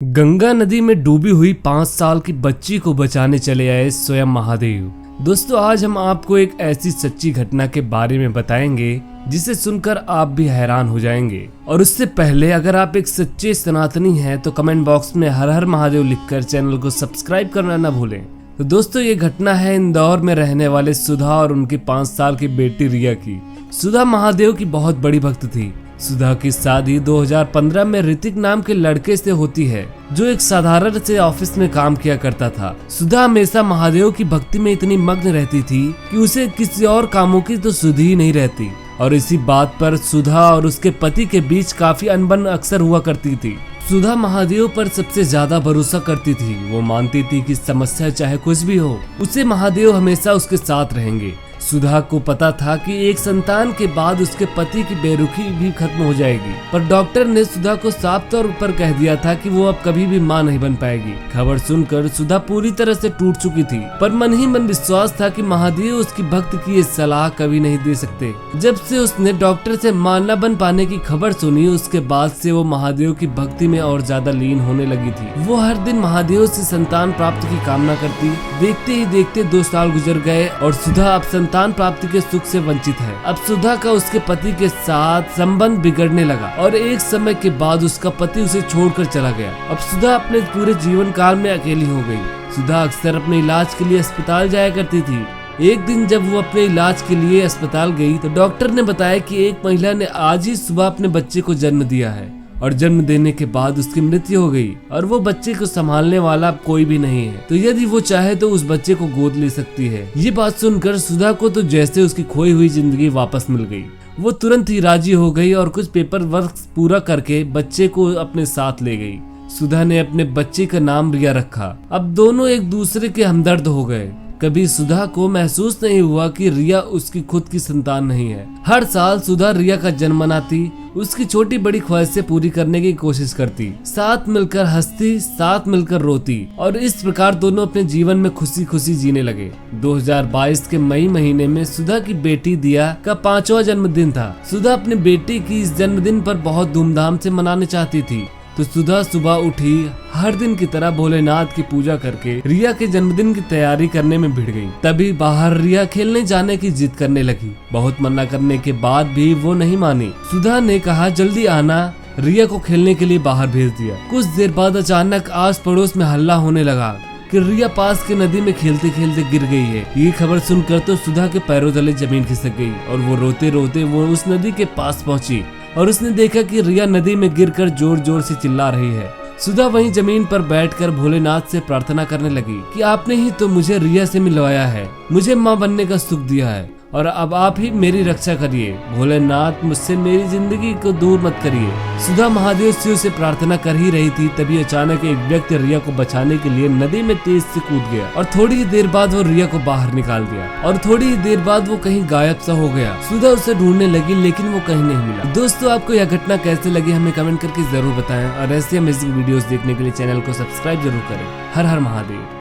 गंगा नदी में डूबी हुई 5 साल की बच्ची को बचाने चले आए स्वयं महादेव। दोस्तों, आज हम आपको एक ऐसी सच्ची घटना के बारे में बताएंगे जिसे सुनकर आप भी हैरान हो जाएंगे। और उससे पहले अगर आप एक सच्चे सनातनी हैं तो कमेंट बॉक्स में हर हर महादेव लिखकर चैनल को सब्सक्राइब करना न भूलें। तो दोस्तों, ये घटना है इंदौर में रहने वाले सुधा और उनकी 5 साल की बेटी रिया की। सुधा महादेव की बहुत बड़ी भक्त थी। सुधा की शादी 2015 में ऋतिक नाम के लड़के से होती है, जो एक साधारण से ऑफिस में काम किया करता था। सुधा हमेशा महादेव की भक्ति में इतनी मग्न रहती थी कि उसे किसी और कामों की तो सुध ही नहीं रहती। और इसी बात पर सुधा और उसके पति के बीच काफी अनबन अक्सर हुआ करती थी। सुधा महादेव पर सबसे ज्यादा भरोसा करती थी। वो मानती थी कि समस्या चाहे कुछ भी हो, उसे महादेव हमेशा उसके साथ रहेंगे। सुधा को पता था कि एक संतान के बाद उसके पति की बेरुखी भी खत्म हो जाएगी, पर डॉक्टर ने सुधा को साफ तौर पर कह दिया था कि वो अब कभी भी मां नहीं बन पाएगी। खबर सुनकर सुधा पूरी तरह से टूट चुकी थी, पर मन ही मन विश्वास था कि महादेव उसकी भक्त की ये सलाह कभी नहीं दे सकते। जब से उसने डॉक्टर से मां न बन पाने की खबर सुनी, उसके बाद से वो महादेव की भक्ति में और ज्यादा लीन होने लगी थी। वो हर दिन महादेव से संतान प्राप्ति की कामना करती। देखते ही देखते 2 साल गुजर गए और सुधा अब संतान प्राप्ति के सुख से वंचित है। अब सुधा का उसके पति के साथ संबंध बिगड़ने लगा और एक समय के बाद उसका पति उसे छोड़कर चला गया। अब सुधा अपने पूरे जीवन काल में अकेली हो गई। सुधा अक्सर अपने इलाज के लिए अस्पताल जाया करती थी। एक दिन जब वो अपने इलाज के लिए अस्पताल गई तो डॉक्टर ने बताया कि एक महिला ने आज ही सुबह अपने बच्चे को जन्म दिया है और जन्म देने के बाद उसकी मृत्यु हो गई और वो बच्चे को संभालने वाला कोई भी नहीं है। तो यदि वो चाहे तो उस बच्चे को गोद ले सकती है। ये बात सुनकर सुधा को तो जैसे उसकी खोई हुई जिंदगी वापस मिल गई। वो तुरंत ही राजी हो गई और कुछ पेपर वर्क पूरा करके बच्चे को अपने साथ ले गई। सुधा ने अपने बच्चे का नाम रिया रखा। अब दोनों एक दूसरे के हमदर्द हो गए। कभी सुधा को महसूस नहीं हुआ कि रिया उसकी खुद की संतान नहीं है। हर साल सुधा रिया का जन्म मनाती, उसकी छोटी बड़ी ख्वाहिशें पूरी करने की कोशिश करती, साथ मिलकर हंसती, साथ मिलकर रोती और इस प्रकार दोनों अपने जीवन में खुशी खुशी जीने लगे। 2022 के मई महीने में सुधा की बेटी दिया का 5वां जन्मदिन था। सुधा अपने बेटी की इस जन्मदिन पर बहुत धूमधाम से मनाने चाहती थी, तो सुधा सुबह उठी, हर दिन की तरह भोलेनाथ की पूजा करके रिया के जन्मदिन की तैयारी करने में भिड़ गई। तभी बाहर रिया खेलने जाने की जिद करने लगी। बहुत मना करने के बाद भी वो नहीं मानी। सुधा ने कहा जल्दी आना, रिया को खेलने के लिए बाहर भेज दिया। कुछ देर बाद अचानक आस पड़ोस में हल्ला होने लगा कि रिया पास के नदी में खेलते खेलते गिर गई है। ये खबर सुनकर तो सुधा के पैरों तले जमीन खिसक गई और वो रोते रोते वो उस नदी के पास पहुंची और उसने देखा कि रिया नदी में गिरकर जोर जोर से चिल्ला रही है। सुधा वहीं जमीन पर बैठकर भोलेनाथ से प्रार्थना करने लगी कि आपने ही तो मुझे रिया से मिलवाया है, मुझे मां बनने का सुख दिया है और अब आप ही मेरी रक्षा करिए। भोलेनाथ, मुझसे मेरी जिंदगी को दूर मत करिए। सुधा महादेव शिव से प्रार्थना कर ही रही थी, तभी अचानक एक व्यक्ति रिया को बचाने के लिए नदी में तेज से कूद गया और थोड़ी ही देर बाद वो रिया को बाहर निकाल दिया और थोड़ी ही देर बाद वो कहीं गायब सा हो गया। सुधा उसे ढूंढने लगी लेकिन वो कहीं नहीं मिला। दोस्तों, आपको यह घटना कैसे लगी हमें कमेंट करके जरूर बताएं और ऐसी अमेजिंग वीडियोस देखने के लिए चैनल को सब्सक्राइब जरूर करें। हर हर महादेव।